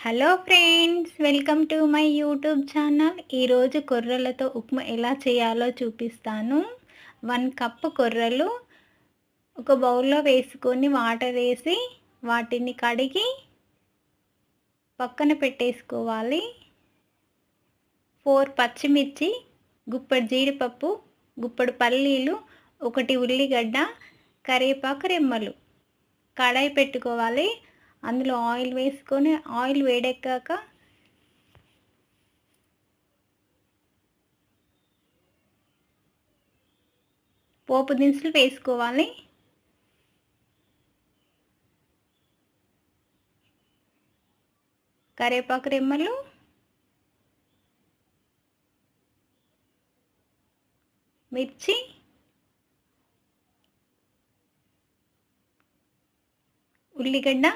Hello friends, welcome to my YouTube channel. ఈరోజు కొర్రలతో ఉప్మా ఎలా చేయాలో చూపిస్తాను. 1 కప్పు కొర్రలు ఒక బౌల్లో వేసుకొని వాటర్ వేసి వాటిని కడిగి పక్కన పెట్టేసుకోవాలి. 4 పచ్చిమిర్చి, గుప్పెడు జీడిపప్పు, గుప్పెడు పల్లీలు, 1 ఉల్లిగడ్డ, కరివేపాకు రెమ్మలు. కడాయి పెట్టుకోవాలి. అందులో ఆయిల్ వేసుకొని ఆయిల్ వేడెక్కాక పోపు దినుసులు వేసుకోవాలి. కరివేపాకు రెమ్మలు, మిర్చి, ఉల్లిగడ్డ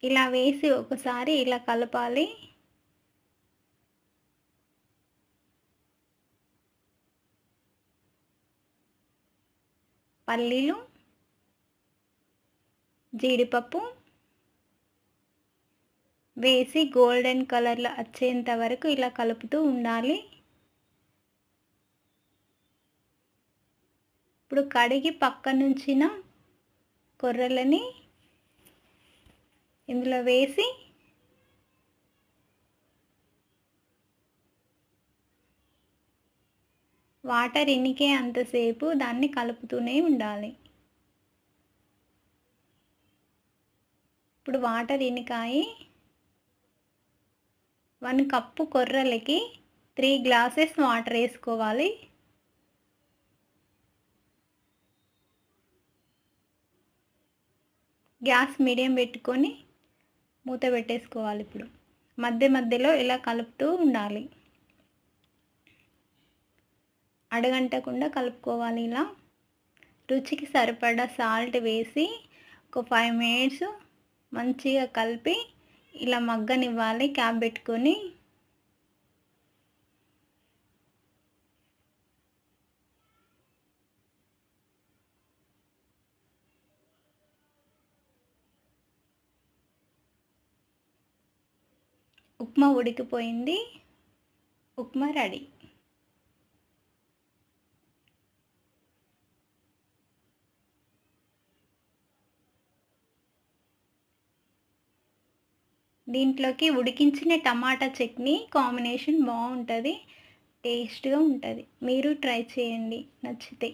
ఇలా వేసి ఒకసారి ఇలా కలపాలి. పల్లీలు, జీడిపప్పు వేసి గోల్డెన్ కలర్లో వచ్చేంత వరకు ఇలా కలుపుతూ ఉండాలి. ఇప్పుడు కడిగి పక్కనుంచిన కొర్రలని ఇందులో వేసి వాటర్ ఇనికే అంతసేపు దాన్ని కలుపుతూనే ఉండాలి. ఇప్పుడు వాటర్ ఇనికాయి. 1 కప్పు కొర్రలకి 3 గ్లాసెస్ వాటర్ వేసుకోవాలి. గ్యాస్ మీడియం పెట్టుకొని మూత పెట్టేసుకోవాలి. ఇప్పుడు మధ్య మధ్యలో ఇలా కలుపుతూ ఉండాలి. అడగంటకుండా కలుపుకోవాలి. ఇలా రుచికి సరిపడా సాల్ట్ వేసి ఒక 5 మినిట్స్ మంచిగా కలిపి ఇలా మగ్గనివ్వాలి. క్యాప్ పెట్టుకొని ఉప్మా ఉడికిపోయింది. ఉప్మా రెడీ. దీంట్లోకి ఉడికించిన టమాటా చట్నీ కాంబినేషన్ బాగుంటుంది, టేస్ట్గా ఉంటుంది. మీరు ట్రై చేయండి నచ్చితే.